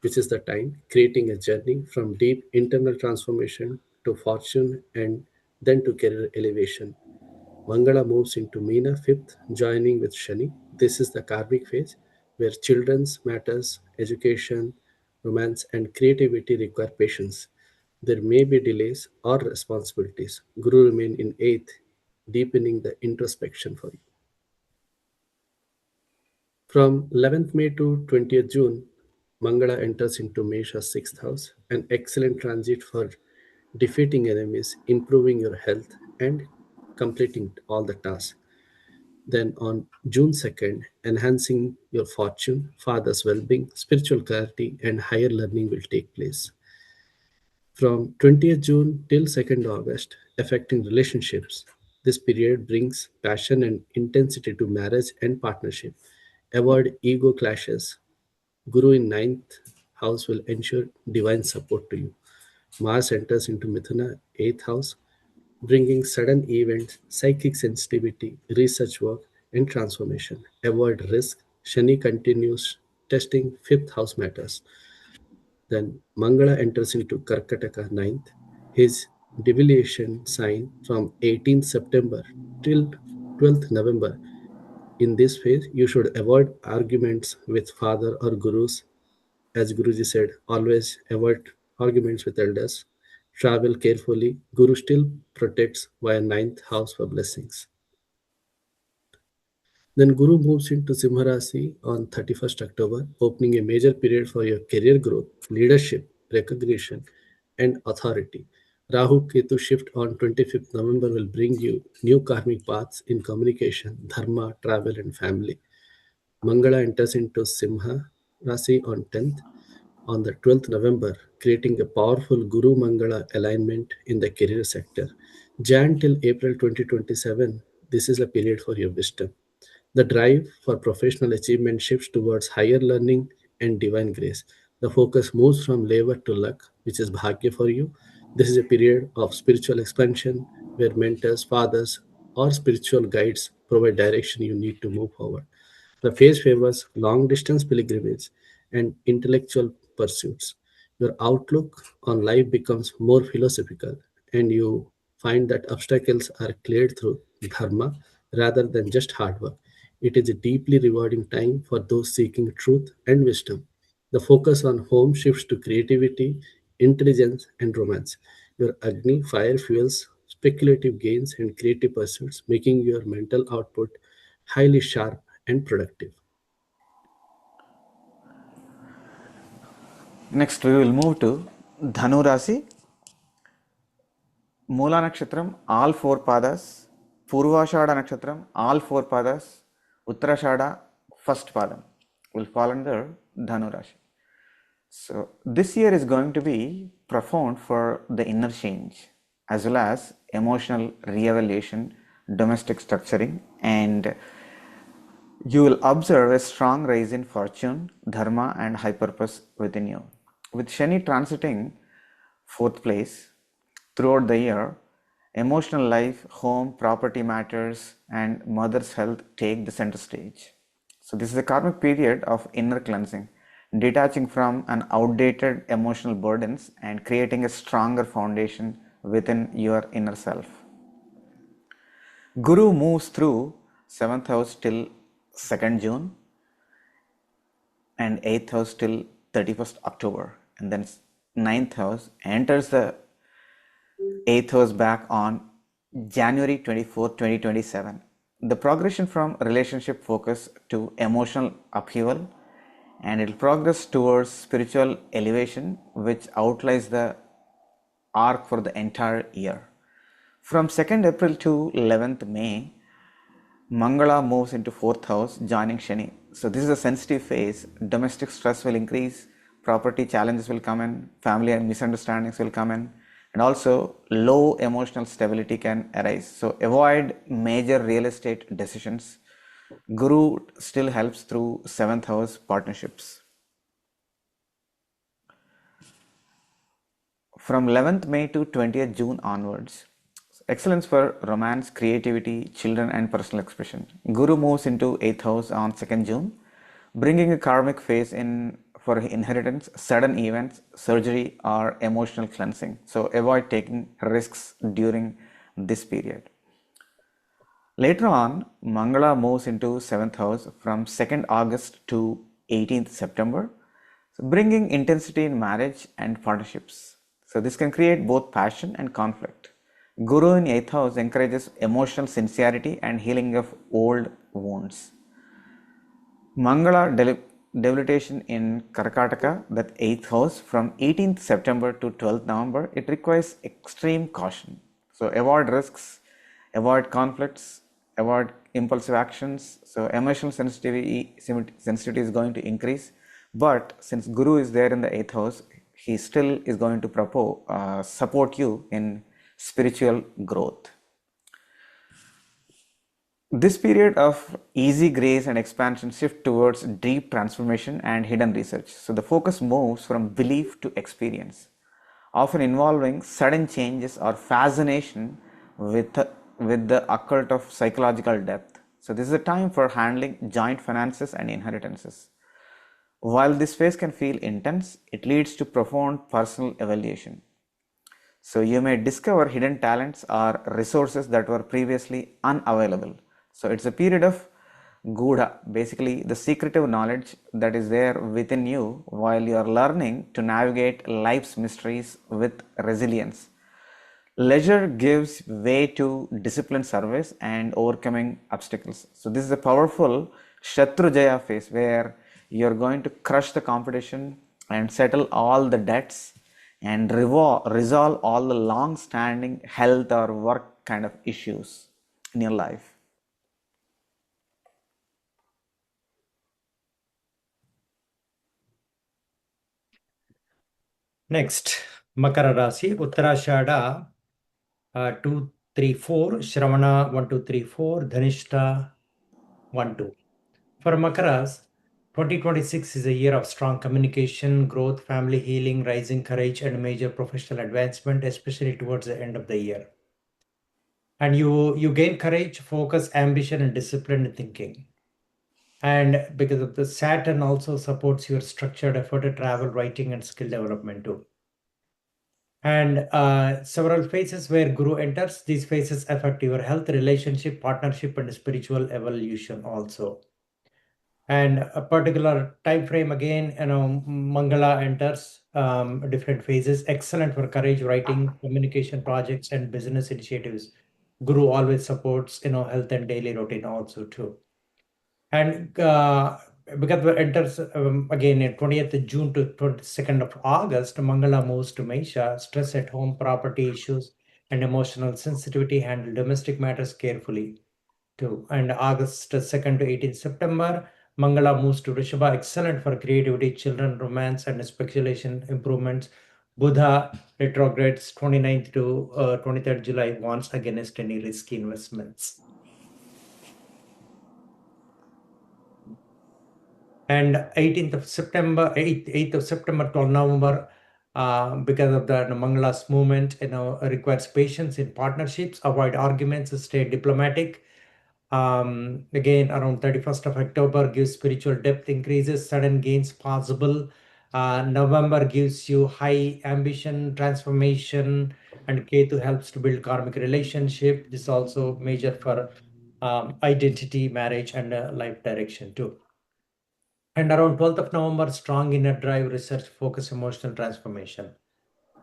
which is the time, creating a journey from deep internal transformation to fortune and then to career elevation. Mangala moves into Meena 5th, joining with Shani. This is the karmic phase where children's matters, education, romance, and creativity require patience. There may be delays or responsibilities. Guru remain in 8th, deepening the introspection for you. From 11th May to 20th June, Mangala enters into Mesha's 6th house, an excellent transit for defeating enemies, improving your health, and completing all the tasks. Then on June 2nd, enhancing your fortune, father's well being, spiritual clarity, and higher learning will take place. From 20th June till 2nd August, affecting relationships. This period brings passion and intensity to marriage and partnership. Avoid ego clashes. Guru in ninth house will ensure divine support to you. Mars enters into Mithuna, 8th house, bringing sudden events, psychic sensitivity, research work, and transformation. Avoid risk. Shani continues testing 5th house matters. Then Mangala enters into Karkataka ninth, his deviation sign from 18th September till 12th November. In this phase, you should avoid arguments with father or gurus. As Guruji said, always avoid arguments with elders. Travel carefully. Guru still protects via ninth house for blessings. Then Guru moves into Simha Rasi on 31st October, opening a major period for your career growth, leadership, recognition, and authority. Rahu Ketu shift on 25th November will bring you new karmic paths in communication, dharma, travel, and family. Mangala enters into Simha Rasi on 10th, on the 12th November, creating a powerful Guru Mangala alignment in the career sector. Jan till April 2027, this is a period for your wisdom. The drive for professional achievement shifts towards higher learning and divine grace. The focus moves from labor to luck, which is bhagya for you. This is a period of spiritual expansion where mentors, fathers, or spiritual guides provide direction you need to move forward. The phase favors long distance pilgrimage and intellectual pursuits. Your outlook on life becomes more philosophical, and you find that obstacles are cleared through dharma rather than just hard work. It is a deeply rewarding time for those seeking truth and wisdom. The focus on home shifts to creativity, intelligence, and romance. Your Agni fire fuels speculative gains and creative pursuits, making your mental output highly sharp and productive. Next, we will move to Dhanu Rasi. Mula Nakshatram, all four padas. Purvashada Nakshatram, all four padas. Uttarashada, first padam will fall under Dhanu Rashi. So, this year is going to be profound for the inner change as well as emotional re-evaluation, domestic structuring, and you will observe a strong rise in fortune, dharma, and high purpose within you. With Shani transiting fourth place throughout the year, emotional life, home, property matters, and mother's health take the center stage. So, this is a karmic period of inner cleansing, detaching from an outdated emotional burdens and creating a stronger foundation within your inner self. Guru moves through 7th house till 2nd June and 8th house till 31st October, and then 9th house enters the 8th house back on January 24th, 2027. The progression from relationship focus to emotional upheaval, and it will progress towards spiritual elevation, which outlines the arc for the entire year. From 2nd April to 11th May, Mangala moves into 4th house, joining Shani. So, this is a sensitive phase. Domestic stress will increase, property challenges will come in, family and misunderstandings will come in, and also low emotional stability can arise. So, avoid major real estate decisions. Guru still helps through 7th house partnerships. From 11th May to 20th June onwards, excellence for romance, creativity, children, and personal expression. Guru moves into 8th house on 2nd June, bringing a karmic phase in for inheritance, sudden events, surgery, or emotional cleansing. So, avoid taking risks during this period. Later on, Mangala moves into 7th house from 2nd August to 18th September, so bringing intensity in marriage and partnerships. So, this can create both passion and conflict. Guru in 8th house encourages emotional sincerity and healing of old wounds. Mangala debilitation in Karkataka, that 8th house, from 18th September to 12th November, it requires extreme caution. So, avoid risks, avoid conflicts, avoid impulsive actions. So, emotional sensitivity is going to increase. But since Guru is there in the 8th house, he still is going to support you in spiritual growth. This period of easy grace and expansion shift towards deep transformation and hidden research. So, the focus moves from belief to experience, often involving sudden changes or fascination with the occult of psychological depth. So, this is a time for handling joint finances and inheritances. While this phase can feel intense, it leads to profound personal evaluation. So you may discover hidden talents or resources that were previously unavailable. So it's a period of Gudha, basically the secretive knowledge that is there within you while you are learning to navigate life's mysteries with resilience. Leisure gives way to disciplined service and overcoming obstacles. So this is a powerful Shatru Jaya phase where you're going to crush the competition and settle all the debts and resolve all the long-standing health or work kind of issues in your life. Next, Makara Rasi, Uttarashada 2, 3, 4, Shravana 1, 2, 3, 4, Dhanishta 1, 2. For Makaras, 2026 is a year of strong communication, growth, family healing, rising courage, and major professional advancement, especially towards the end of the year. And you gain courage, focus, ambition, and discipline in thinking. And because of the Saturn also supports your structured effort at travel, writing, and skill development too. And several phases where Guru enters, these phases affect your health, relationship, partnership, and spiritual evolution also. And a particular time frame again, Mangala enters different phases, excellent for courage, writing, communication projects, and business initiatives. Guru always supports health and daily routine also too. And because it enters again in 20th June to 22nd of August, Mangala moves to Mesha, stress at home, property issues, and emotional sensitivity, handle domestic matters carefully too. And August 2nd to 18th September, Mangala moves to Rishabha, excellent for creativity, children, romance, and speculation improvements. Buddha retrogrades 29th to 23rd July, warns against any risky investments. And 18th of September, 8th of September to November, because of the Mangala's movement, requires patience in partnerships, avoid arguments, stay diplomatic. Again, around 31st of October gives spiritual depth, increases, sudden gains possible. November gives you high ambition, transformation, and Ketu helps to build karmic relationship. This also major for identity, marriage, and life direction too. And around 12th of November, strong inner drive, research, focus, emotional transformation.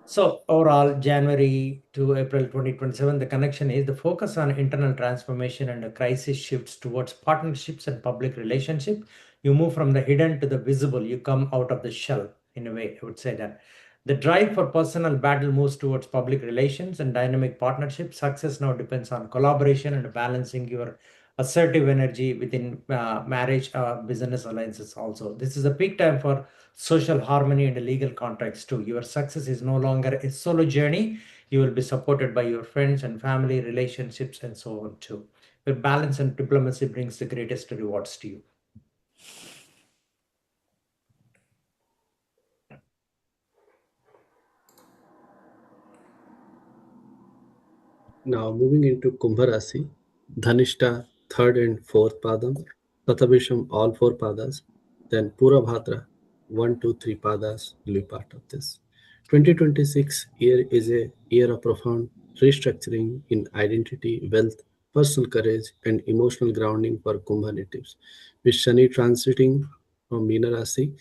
So overall, January to April 2027, the connection is the focus on internal transformation and the crisis shifts towards partnerships and public relationship. You move from the hidden to the visible. You come out of the shell, in a way, I would say that. The drive for personal battle moves towards public relations and dynamic partnership. Success now depends on collaboration and balancing your assertive energy within marriage, business alliances also. This is a peak time for social harmony and legal contracts too. Your success is no longer a solo journey. You will be supported by your friends and family, relationships, and so on too. Your balance and diplomacy brings the greatest rewards to you. Now moving into Kumbha Rasi, Dhanishta third and fourth padam, Tathabisham all four padas, then Purabhadra 1, 2, 3 padas will be part of this. 2026 year is a year of profound restructuring in identity, wealth, personal courage, and emotional grounding for Kumbha natives. With Shani transiting from Meena Rasi,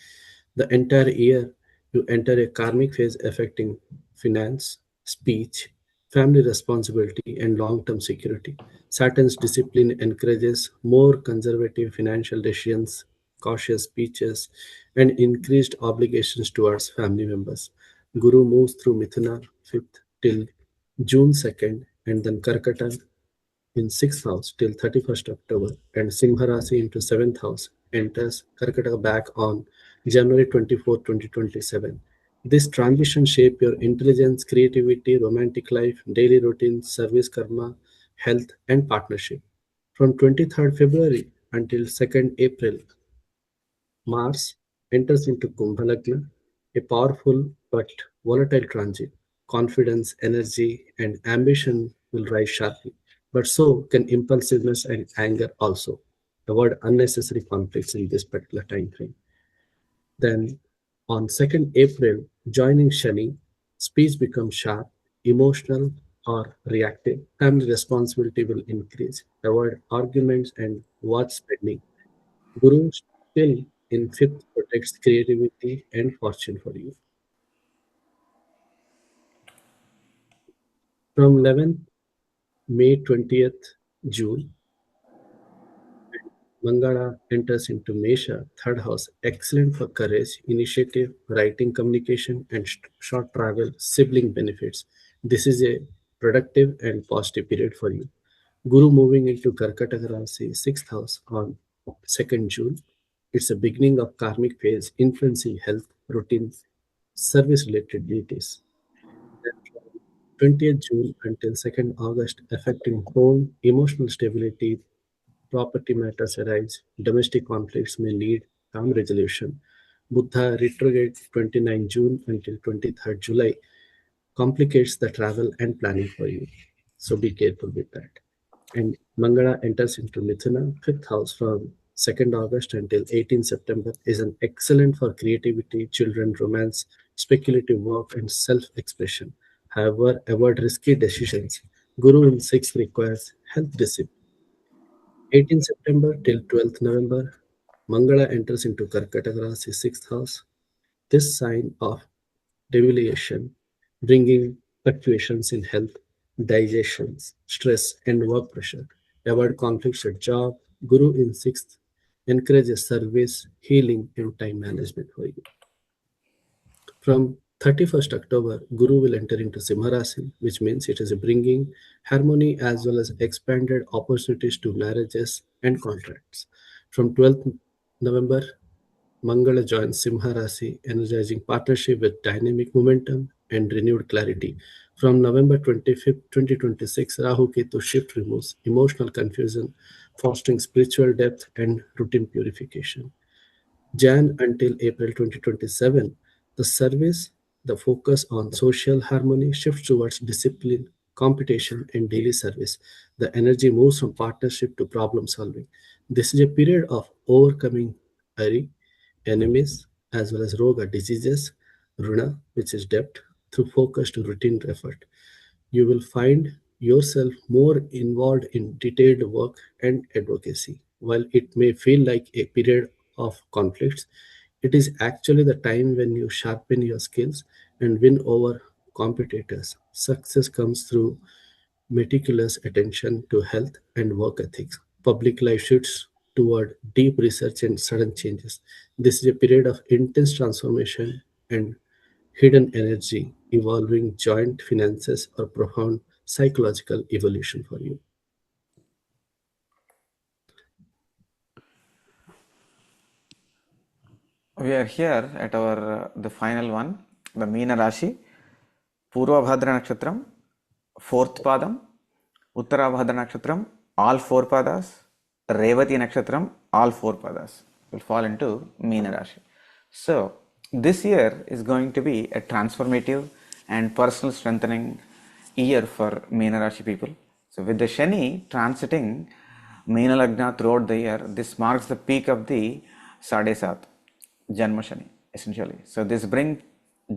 the entire year you enter a karmic phase affecting finance, speech, family responsibility, and long term security. Saturn's discipline encourages more conservative financial decisions, cautious speeches, and increased obligations towards family members. Guru moves through Mithuna 5th till June 2nd, and then Karkata in 6th house till 31st October, and Simha Rasi into 7th house enters Karkataka back on January 24, 2027. This transition shape your intelligence, creativity, romantic life, daily routine, service karma, health, and partnership. From 23rd February until 2nd April, Mars enters into Kumbha Lagna, a powerful but volatile transit. Confidence, energy, and ambition will rise sharply, but so can impulsiveness and anger also. Avoid unnecessary conflicts in this particular time frame. Then on 2nd April, joining Shani, speech becomes sharp, emotional, or reactive. Family responsibility will increase. Avoid arguments and word spending. Guru still in 5th protects creativity and fortune for you. From 11th May 20th June, Mangala enters into Mesha, third house, excellent for courage, initiative, writing, communication, and short travel, sibling benefits. This is a productive and positive period for you. Guru moving into Karkataka Rasi, sixth house on 2nd June. It's a beginning of karmic phase, influencing health, routines, service related duties. Then from 20th June until 2nd August, affecting home, emotional stability, property matters arise, domestic conflicts may need calm resolution. Buddha retrograde 29 June until 23rd July complicates the travel and planning for you. So be careful with that. And Mangala enters into Mithuna, fifth house from 2nd August until 18 September is an excellent for creativity, children, romance, speculative work, and self-expression. However, avoid risky decisions. Guru in 6th requires health discipline. 18 September till 12th November, Mangala enters into Karkataka Rasi, 6th house. This sign of deviation, bringing fluctuations in health, digestion, stress, and work pressure. Avoid conflicts at job. Guru in 6th encourages service, healing, and time management for you. From 31st October, Guru will enter into Simha Rasi, which means it is bringing harmony as well as expanded opportunities to marriages and contracts. From 12th November, Mangala joins Simha Rasi, energizing partnership with dynamic momentum and renewed clarity. From November 25th, 2026, Rahu Ketu shift removes emotional confusion, fostering spiritual depth and routine purification. Jan until April 2027, the service, the focus on social harmony shifts towards discipline, competition, and daily service. The energy moves from partnership to problem solving. This is a period of overcoming Ari, enemies, as well as Roga diseases, Runa, which is debt, through focused routine effort. You will find yourself more involved in detailed work and advocacy. While it may feel like a period of conflicts, it is actually the time when you sharpen your skills and win over competitors. Success comes through meticulous attention to health and work ethics. Public life shifts toward deep research and sudden changes. This is a period of intense transformation and hidden energy, evolving joint finances, or profound psychological evolution for you. We are here at our the final one, the Meena Rashi, Purvabhadra Nakshatram, fourth Padam, Uttarabhadra Nakshatram, all four Padas, Revati Nakshatram, all four Padas will fall into Meena Rashi. So, this year is going to be a transformative and personal strengthening year for Meena Rashi people. So, with the Shani transiting Meena Lagna throughout the year, this marks the peak of the Sade Sat, Janma Shani, essentially. So, this brings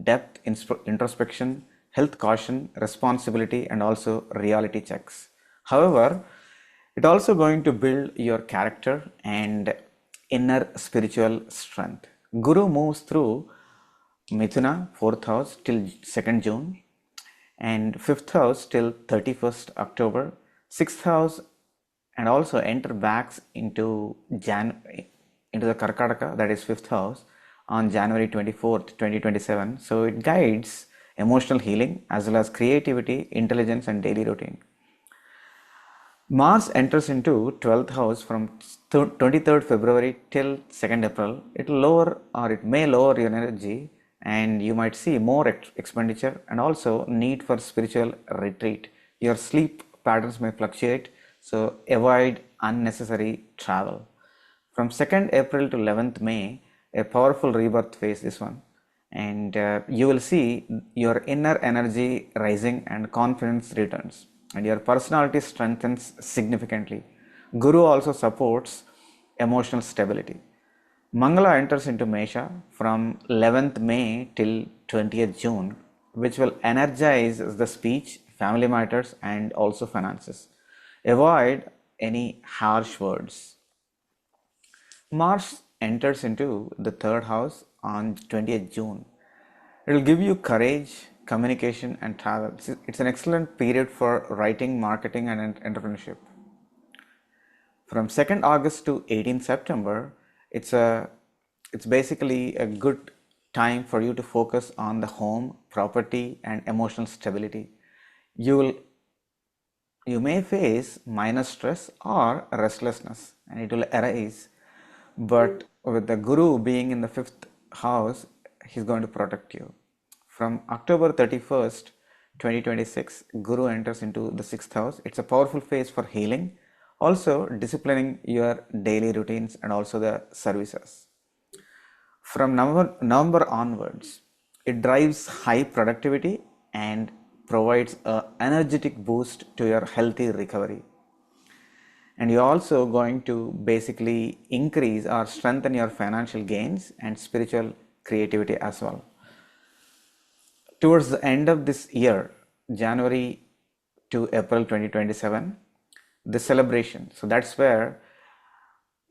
depth, introspection, health caution, responsibility, and also reality checks. However, it also going to build your character and inner spiritual strength. Guru moves through Mithuna, 4th house till 2nd June, and 5th house till 31st October, 6th house, and also enter back into into the Karkataka, that is 5th house, on January 24th, 2027. So it guides emotional healing as well as creativity, intelligence, and daily routine. Mars enters into 12th house from 23rd February till 2nd April. It will lower or it may lower your energy, and you might see more expenditure and also need for spiritual retreat. Your sleep patterns may fluctuate, so avoid unnecessary travel. From 2nd April to 11th May, a powerful rebirth phase, this one, and you will see your inner energy rising and confidence returns, and your personality strengthens significantly. Guru also supports emotional stability. Mangala enters into Mesha from 11th May till 20th June, which will energize the speech, family matters, and also finances. Avoid any harsh words. Mars enters into the third house on 20th June. It will give you courage, communication, and travel. It's an excellent period for writing, marketing, and entrepreneurship. From 2nd August to 18th September, it's a it's basically a good time for you to focus on the home, property, and emotional stability. You will you may face minor stress or restlessness, and it will arise. But with the Guru being in the fifth house, he's going to protect you. From October 31st, 2026, Guru enters into the sixth house. It's a powerful phase for healing, also disciplining your daily routines and also the services. From November onwards, it drives high productivity and provides a energetic boost to your healthy recovery. And you're also going to basically increase or strengthen your financial gains and spiritual creativity as well. Towards the end of this year, January to April 2027, the celebration. So that's where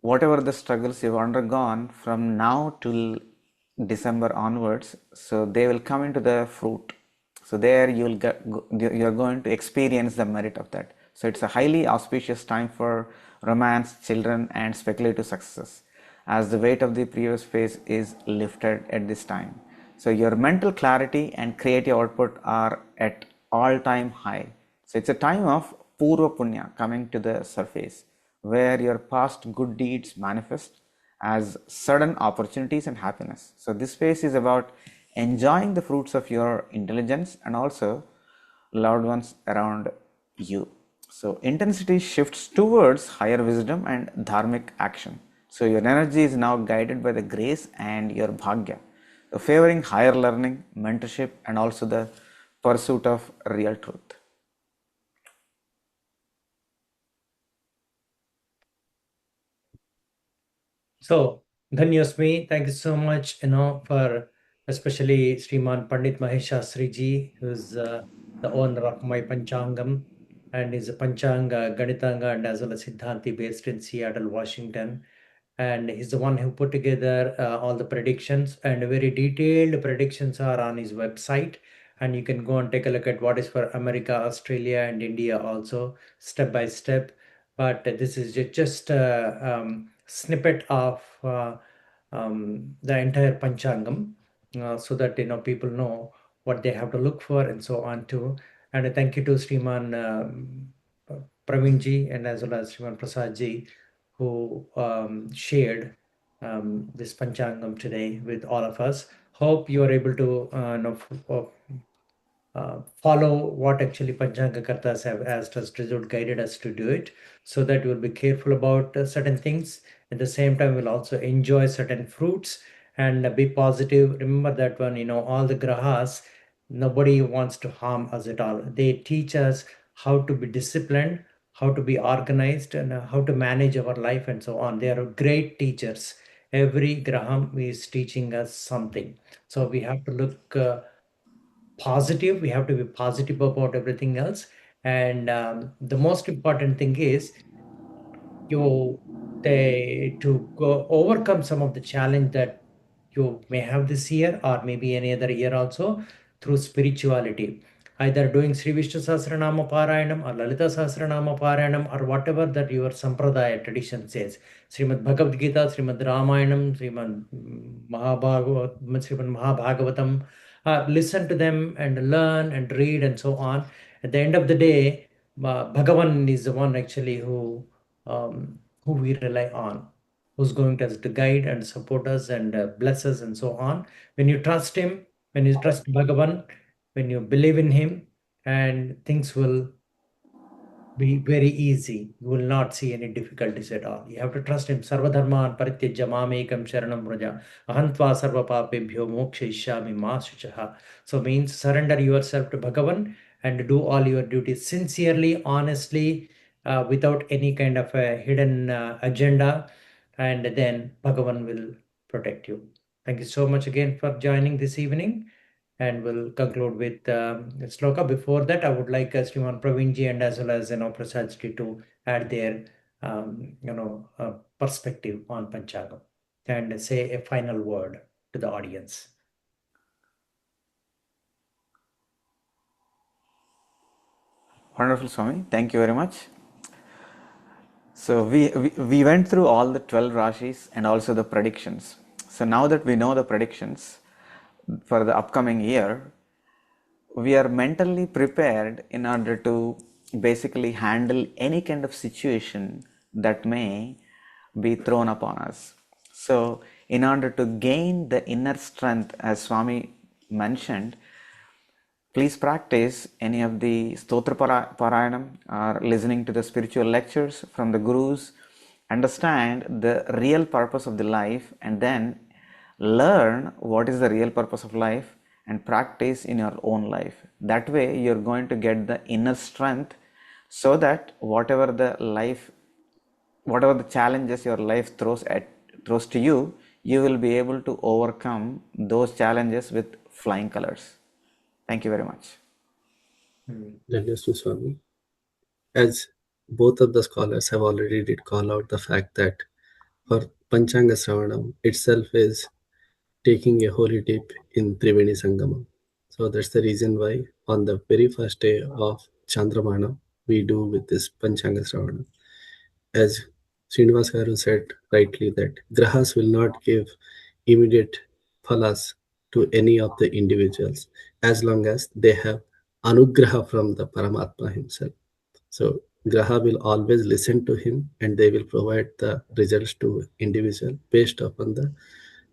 whatever the struggles you've undergone from now till December onwards, so they will come into the fruit. So there you're going to experience the merit of that. So it's a highly auspicious time for romance, children, and speculative successes, as the weight of the previous phase is lifted at this time. So your mental clarity and creative output are at all-time high. So it's a time of Purva Punya coming to the surface, where your past good deeds manifest as sudden opportunities and happiness. So this phase is about enjoying the fruits of your intelligence and also loved ones around you. So intensity shifts towards higher wisdom and dharmic action. So your energy is now guided by the grace and your bhagya, so favoring higher learning, mentorship, and also the pursuit of real truth. So, Dhanyasmi, thank you so much, for especially Sriman Pandit Mahesh Shastri ji, who's the owner of my Panchangam, and is a Panchanga Ganitanga and as well as Siddhanti based in Seattle, Washington. And he's the one who put together all the predictions, and very detailed predictions are on his website. And you can go and take a look at what is for America, Australia, and India also, step by step. But this is just a snippet of the entire Panchangam, so that people know what they have to look for and so on too. And thank you to Sriman Praveen ji and as well as Sriman Prasad ji, who shared this Panchangam today with all of us. Hope you are able to follow what actually Panchanga Kartas have asked us to do, guided us to do it, so that we'll be careful about certain things. At the same time, we'll also enjoy certain fruits and be positive. Remember that one, all the grahas, nobody wants to harm us at all. They teach us how to be disciplined, how to be organized, and how to manage our life and so on. They are great teachers. Every graham is teaching us something. So we have to look positive. We have to be positive about everything else. And the most important thing is you to go overcome some of the challenge that you may have this year or maybe any other year also, through spirituality, either doing Sri Vishnu Sahasranama Parayanam or Lalita Sahasranama Parayanam or whatever that your Sampradaya tradition says. Srimad Bhagavad Gita, Srimad Ramayanam, Srimad Mahabhagavatam. Listen to them and learn and read and so on. At the end of the day, Bhagavan is the one actually who we rely on, who's going to guide and support us and bless us and so on. When you trust him, when you trust Bhagavan, when you believe in him, and things will be very easy. You will not see any difficulties at all. You have to trust him. Sarvadharman parityajya mamekam sharanam vraja. Ahantva sarva papebhyo mokshayishyami ma shuchaha. So means surrender yourself to Bhagavan and do all your duties sincerely, honestly, without any kind of a hidden agenda. And then Bhagavan will protect you. Thank you so much again for joining this evening. And we'll conclude with sloka. Before that, I would like Sriman Pravinji and as well as Prasad to add their perspective on Panchangam and say a final word to the audience. Wonderful, Swami. Thank you very much. So we went through all the 12 Rashis and also the predictions. So now that we know the predictions for the upcoming year, we are mentally prepared in order to basically handle any kind of situation that may be thrown upon us. So, in order to gain the inner strength, as Swami mentioned, please practice any of the Stotra Parayanam or listening to the spiritual lectures from the Gurus. Understand the real purpose of the life and then learn what is the real purpose of life and practice in your own life. That way, you're going to get the inner strength so that whatever the challenges your life throws to you, you will be able to overcome those challenges with flying colors. Thank you very much. Dhanyastu Swami. As both of the scholars have already did call out the fact that for Panchanga Sravanam itself is taking a holy dip in Triveni Sangamam. So that's the reason why on the very first day of Chandramana we do with this Panchanga Sravanam. As Srinivas Garu said rightly that Grahas will not give immediate phalas to any of the individuals as long as they have anugraha from the Paramatma himself. So Graha will always listen to him and they will provide the results to individual based upon the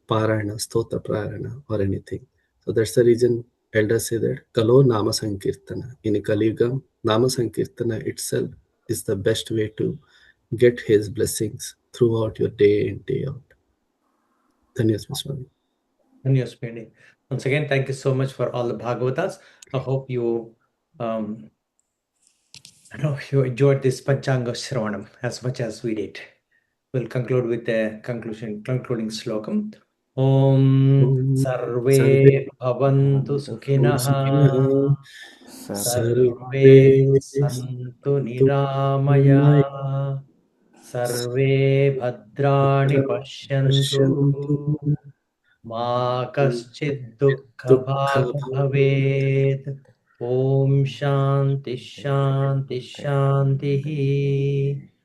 Parayana, Stota Parayana or anything. So that's the reason elders say that Kalo Nama Sankirtana. In Kaligam, Nama Sankirtana itself is the best way to get his blessings throughout your day in, day out. Dhanyas Swami. Yes, Pindi. Once again, thank you so much for all the Bhagavatas. I hope you you enjoyed this Panchanga Shravanam as much as we did. We'll conclude with the concluding slokam. Om Sarve Sarve Bhavantu Sukhinaha Sukhinah Sarve Sarve Santu Maya Niramaya Sarve Bhadrani Prashantu Pashyantu Ma Kaschid Dukkha Dukkha Bhaga Bhavet Om Shanti Shanti Shanti